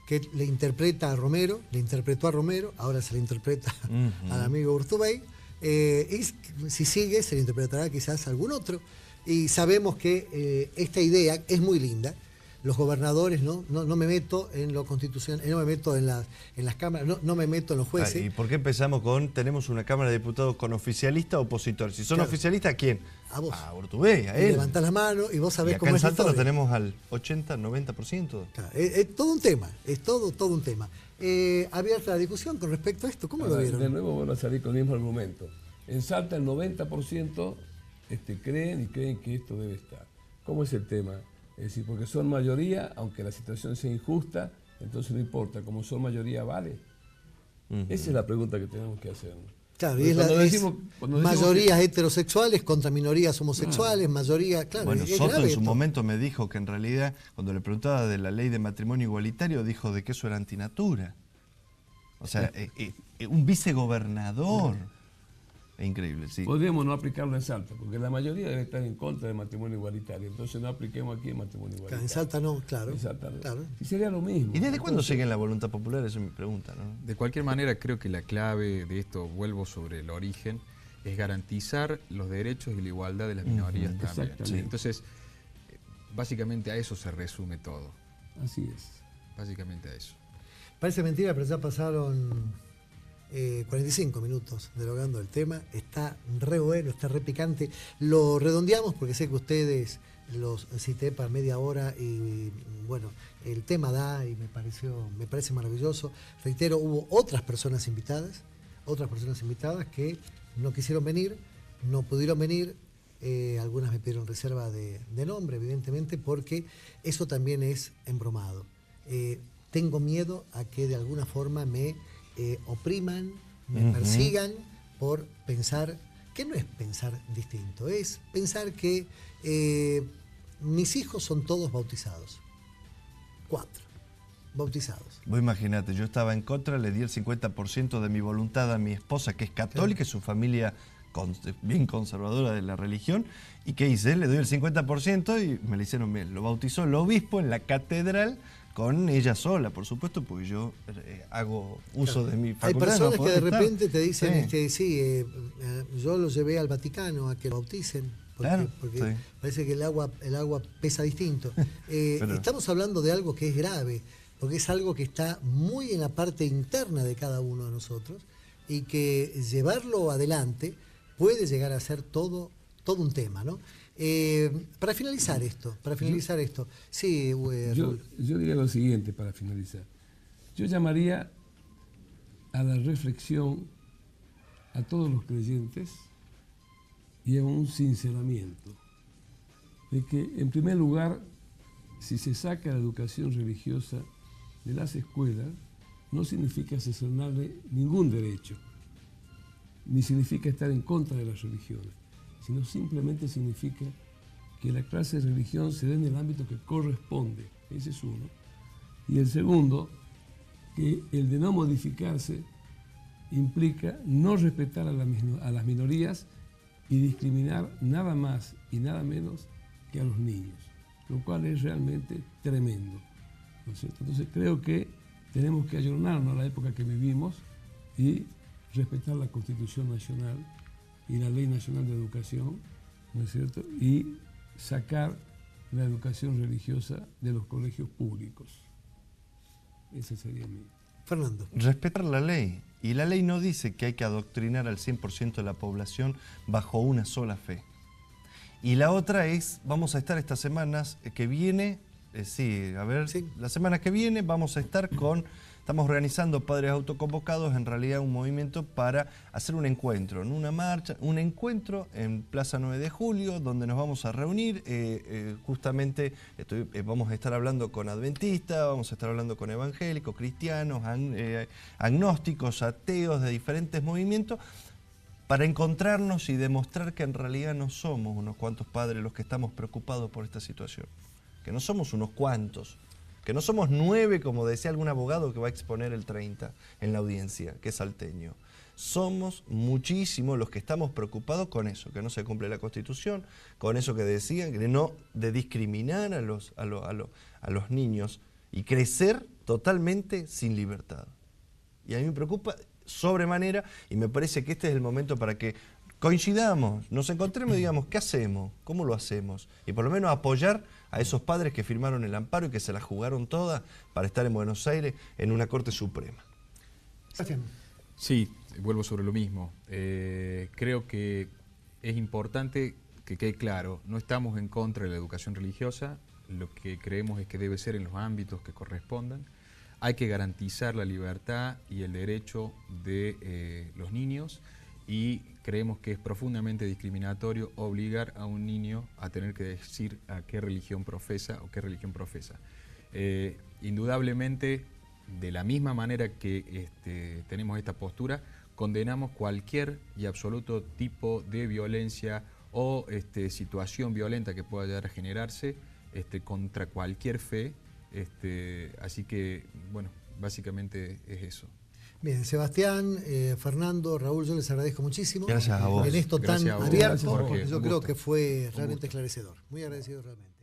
que le interpreta a Romero, le interpretó a Romero, ahora se le interpreta al amigo Urtubey, y si sigue se le interpretará quizás a algún otro. Y sabemos que esta idea es muy linda. Los gobernadores, no me meto en lo constitucional, no me meto en las cámaras, no me meto en los jueces. ¿Y por qué empezamos tenemos una Cámara de Diputados con oficialista o opositor? Si son oficialistas, ¿a quién? A vos. A Urtubey, a él. Levantás la mano y vos sabés cómo es acá en Salta la lo tenemos al 80, 90%. Claro, es todo un tema, es todo un tema. Abierta la discusión con respecto a esto, ¿cómo lo vieron? De nuevo van a salir con el mismo argumento. En Salta el 90% creen que esto debe estar. ¿Cómo es el tema? Es decir, porque son mayoría, aunque la situación sea injusta, entonces no importa, como son mayoría vale. Esa es la pregunta que tenemos que hacer. Claro, y cuando mayorías heterosexuales contra minorías homosexuales, mayoría, claro. Bueno, Soto en su momento me dijo que en realidad, cuando le preguntaba de la ley de matrimonio igualitario, dijo de que eso era antinatura. O sea, un vicegobernador. Es increíble, sí. Podríamos no aplicarlo en Salta, porque la mayoría debe estar en contra del matrimonio igualitario. Entonces no apliquemos aquí el matrimonio igualitario. En Salta no, claro. En Salta no. Claro. Y sería lo mismo. ¿Y desde cuándo sigue en la voluntad popular? Esa es mi pregunta, ¿no? De cualquier manera, creo que la clave de esto, vuelvo sobre el origen, es garantizar los derechos y la igualdad de las minorías también. Exactamente. Entonces, básicamente a eso se resume todo. Así es. Básicamente a eso. Parece mentira, pero ya pasaron 45 minutos dialogando el tema. Está re bueno, está re picante. Lo redondeamos porque sé que ustedes los cité para media hora y bueno, el tema da y me parece maravilloso. Reitero, hubo otras personas invitadas que no quisieron venir, no pudieron venir. Algunas me pidieron reserva de nombre, evidentemente, porque eso también es embromado. Tengo miedo a que de alguna forma me opriman, me persigan por pensar, que no es pensar distinto, es pensar que mis hijos son todos bautizados. 4 bautizados. Vos imaginate, yo estaba en contra, le di el 50% de mi voluntad a mi esposa, que es católica, es su familia bien conservadora de la religión, y ¿qué hice? Le doy el 50% y me le hicieron bien. Lo bautizó el obispo en la catedral, con ella sola, por supuesto, porque yo hago uso de mi facultad. Hay personas que de estar. repente te dicen, yo lo llevé al Vaticano a que lo bauticen, porque parece que el agua pesa distinto. Estamos hablando de algo que es grave, porque es algo que está muy en la parte interna de cada uno de nosotros y que llevarlo adelante puede llegar a ser todo un tema, ¿no? Para finalizar esto, sí, yo diría lo siguiente para finalizar. Yo llamaría a la reflexión a todos los creyentes y a un sinceramiento de que, en primer lugar, si se saca la educación religiosa de las escuelas, no significa cercenarle ningún derecho, ni significa estar en contra de las religiones, sino simplemente significa que la clase de religión se dé en el ámbito que corresponde. Ese es uno. Y el segundo, que el de no modificarse implica no respetar a las minorías y discriminar nada más y nada menos que a los niños, lo cual es realmente tremendo, ¿no es cierto? Entonces creo que tenemos que ayornarnos a la época que vivimos y respetar la Constitución Nacional y la Ley Nacional de Educación, ¿no es cierto? Y sacar la educación religiosa de los colegios públicos. Ese sería mi... Fernando. Respetar la ley. Y la ley no dice que hay que adoctrinar al 100% de la población bajo una sola fe. Y la otra es, vamos a estar estas semanas que viene, la semana que viene vamos a estar estamos organizando Padres Autoconvocados, en realidad un movimiento para hacer un encuentro, en una marcha, un encuentro en Plaza 9 de Julio, donde nos vamos a reunir, justamente vamos a estar hablando con adventistas, vamos a estar hablando con evangélicos, cristianos, agnósticos, ateos de diferentes movimientos, para encontrarnos y demostrar que en realidad no somos unos cuantos padres los que estamos preocupados por esta situación, que no somos unos cuantos, que no somos 9, como decía algún abogado que va a exponer el 30 en la audiencia, que es salteño. Somos muchísimos los que estamos preocupados con eso, que no se cumple la Constitución, con eso que decían, de discriminar a los niños y crecer totalmente sin libertad. Y a mí me preocupa sobremanera, y me parece que este es el momento para que coincidamos, nos encontremos y digamos, ¿qué hacemos? ¿Cómo lo hacemos? Y por lo menos apoyar a esos padres que firmaron el amparo y que se la jugaron todas para estar en Buenos Aires en una Corte Suprema. Sebastián. Sí, vuelvo sobre lo mismo. Creo que es importante que quede claro, no estamos en contra de la educación religiosa, lo que creemos es que debe ser en los ámbitos que correspondan. Hay que garantizar la libertad y el derecho de los niños, y creemos que es profundamente discriminatorio obligar a un niño a tener que decir a qué religión profesa o qué religión profesa. Indudablemente, de la misma manera que tenemos esta postura, condenamos cualquier y absoluto tipo de violencia o situación violenta que pueda llegar a generarse contra cualquier fe. Así que, bueno, básicamente es eso. Bien, Sebastián, Fernando, Raúl, yo les agradezco muchísimo. Gracias a vos. En esto Gracias tan a vos. abierto, Gracias, Jorge. yo Un creo gusto. que fue realmente esclarecedor. Muy agradecido realmente.